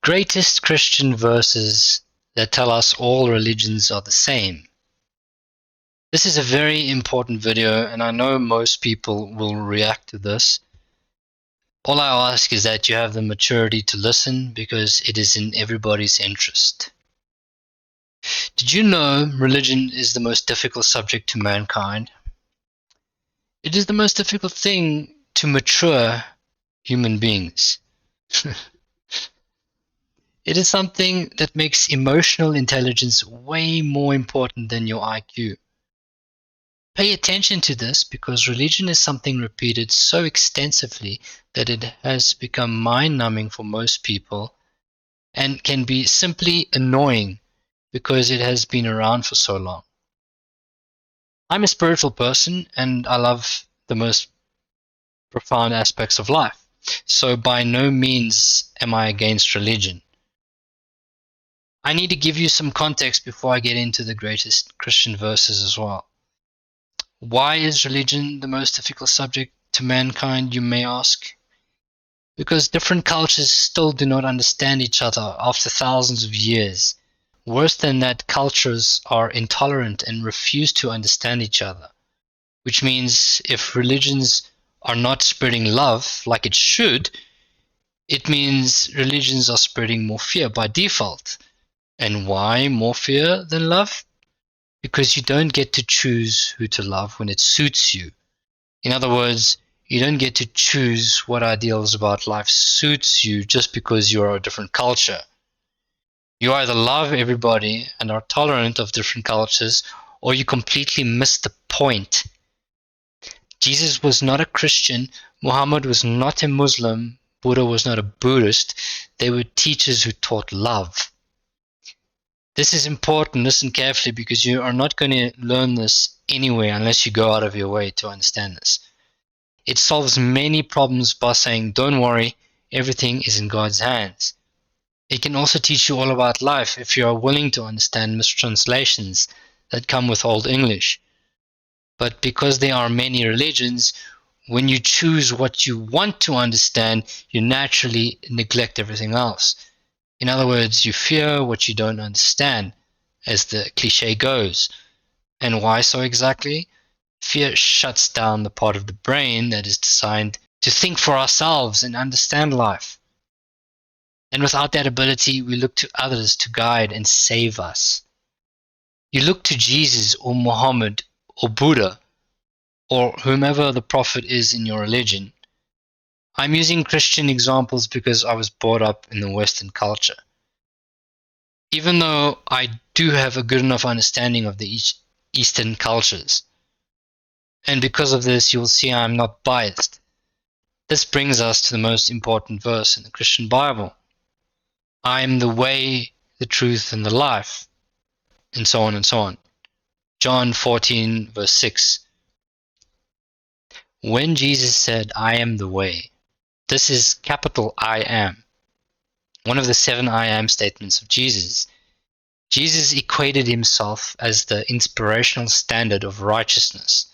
Greatest Christian verses that tell us all religions are the same. This is a very important video, and I know most people will react to this. All I ask is that you have the maturity to listen, because it is in everybody's interest. Did you know religion is the most difficult subject to mankind? It is the most difficult thing to mature human beings. It is something that makes emotional intelligence way more important than your IQ. Pay attention to this, because religion is something repeated so extensively that it has become mind-numbing for most people and can be simply annoying because it has been around for so long. I'm a spiritual person and I love the most profound aspects of life, so by no means am I against religion. I need to give you some context before I get into the greatest Christian verses as well. Why is religion the most difficult subject to mankind, you may ask? Because different cultures still do not understand each other after thousands of years. Worse than that, cultures are intolerant and refuse to understand each other. Which means if religions are not spreading love like it should, it means religions are spreading more fear by default. And why more fear than love? Because you don't get to choose who to love when it suits you. In other words, you don't get to choose what ideals about life suits you just because you are a different culture. You either love everybody and are tolerant of different cultures, or you completely miss the point. Jesus was not a Christian, Muhammad was not a Muslim, Buddha was not a Buddhist. They were teachers who taught love. This is important, listen carefully, because you are not going to learn this anywhere unless you go out of your way to understand this. It solves many problems by saying, don't worry, everything is in God's hands. It can also teach you all about life if you are willing to understand mistranslations that come with Old English. But because there are many religions, when you choose what you want to understand, you naturally neglect everything else. In other words, you fear what you don't understand, as the cliche goes. And why so exactly? Fear shuts down the part of the brain that is designed to think for ourselves and understand life. And without that ability, we look to others to guide and save us. You look to Jesus or Muhammad or Buddha or whomever the prophet is in your religion. I'm using Christian examples because I was brought up in the Western culture. Even though I do have a good enough understanding of the Eastern cultures. And because of this, you'll see I'm not biased. This brings us to the most important verse in the Christian Bible. I am the way, the truth, and the life. And so on and so on. John 14 verse 6. When Jesus said, I am the way, this is capital I am. One of the 7 I am statements of Jesus. Jesus equated himself as the inspirational standard of righteousness,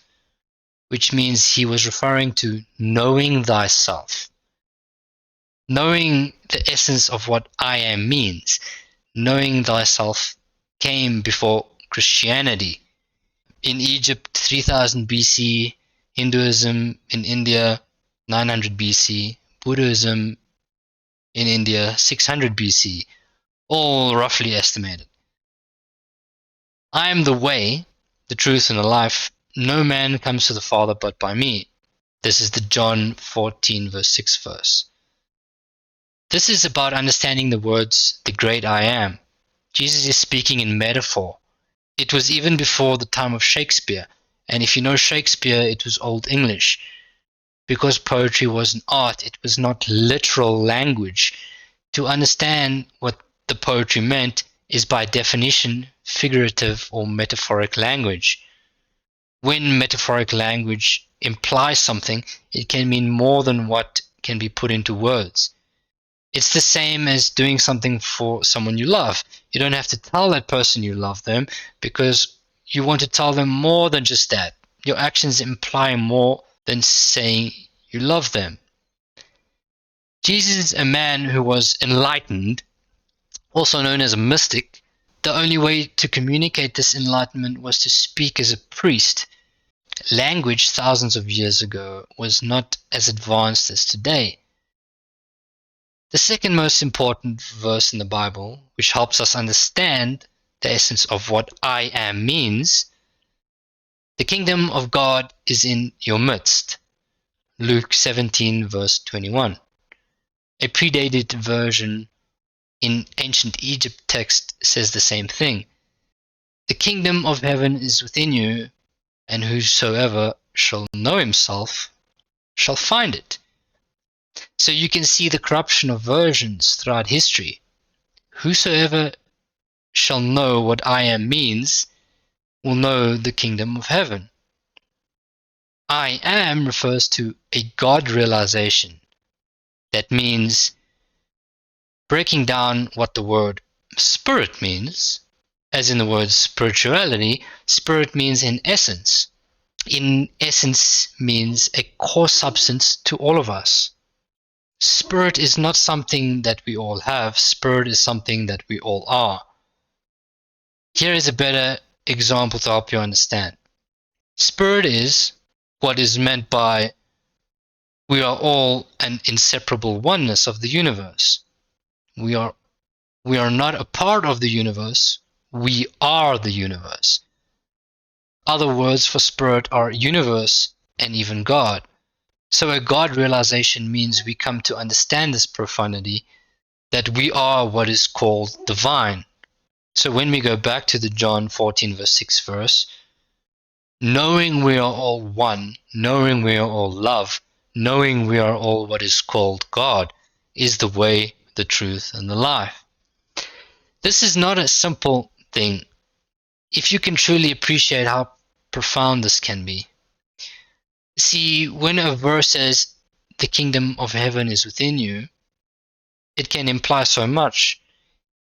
which means he was referring to knowing thyself. Knowing the essence of what I am means. Knowing thyself came before Christianity. In Egypt, 3000 BC, Hinduism in India, 900 BC, Buddhism in India, 600 BC, all roughly estimated. I am the way, the truth, and the life. No man comes to the Father but by me. This is the John 14 verse 6 verse. This is about understanding the words, the great I am. Jesus is speaking in metaphor. It was even before the time of Shakespeare, and if you know Shakespeare, it was Old English. Because poetry was an art, it was not literal language. To understand what the poetry meant is by definition figurative or metaphoric language. When metaphoric language implies something, it can mean more than what can be put into words. It's the same as doing something for someone you love. You don't have to tell that person you love them because you want to tell them more than just that. Your actions imply more than saying you love them. Jesus, a man who was enlightened, also known as a mystic. The only way to communicate this enlightenment was to speak as a priest. Language thousands of years ago was not as advanced as today. The second most important verse in the Bible, which helps us understand the essence of what I am means, the kingdom of God is in your midst. Luke 17 verse 21. A predated version in ancient Egypt text says the same thing. The kingdom of heaven is within you, and whosoever shall know himself shall find it. So you can see the corruption of versions throughout history. Whosoever shall know what I am means will know the kingdom of heaven. I am refers to a God realization. That means breaking down what the word spirit means, as in the word spirituality. Spirit means in essence. In essence means a core substance to all of us. Spirit is not something that we all have. Spirit is something that we all are. Here is a better example to help you understand. Spirit is what is meant by we are all an inseparable oneness of the universe. We are not a part of the universe. We are the universe. Other words for spirit are universe and even God. So a God realization means we come to understand this profundity, that we are what is called divine. So when we go back to the John 14 verse 6 verse, knowing we are all one, knowing we are all love, knowing we are all what is called God, is the way, the truth, and the life. This is not a simple thing. If you can truly appreciate how profound this can be. See, when a verse says, the kingdom of heaven is within you, it can imply so much.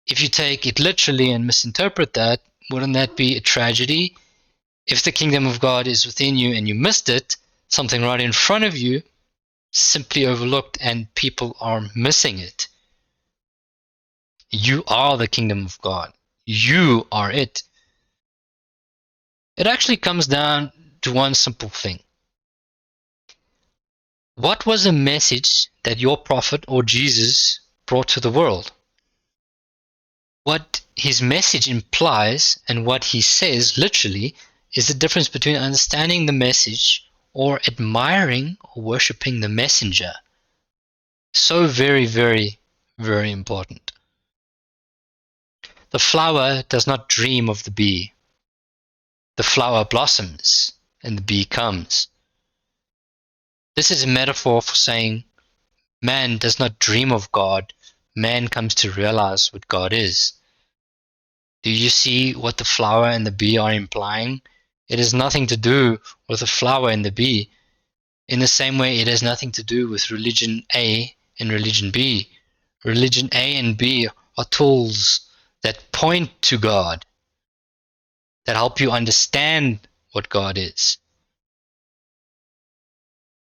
If you take it literally and misinterpret that, wouldn't that be a tragedy? If the kingdom of God is within you and you missed it, something right in front of you, simply overlooked, and people are missing it. You are the kingdom of God. You are it. It actually comes down to one simple thing. What was the message that your prophet or Jesus brought to the world? What his message implies and what he says literally is the difference between understanding the message or admiring or worshipping the messenger. So very, very, very important. The flower does not dream of the bee. The flower blossoms and the bee comes. This is a metaphor for saying man does not dream of God, man comes to realize what God is. Do you see what the flower and the bee are implying? It has nothing to do with the flower and the bee. In the same way, it has nothing to do with religion A and religion B. Religion A and B are tools that point to God, that help you understand what God is.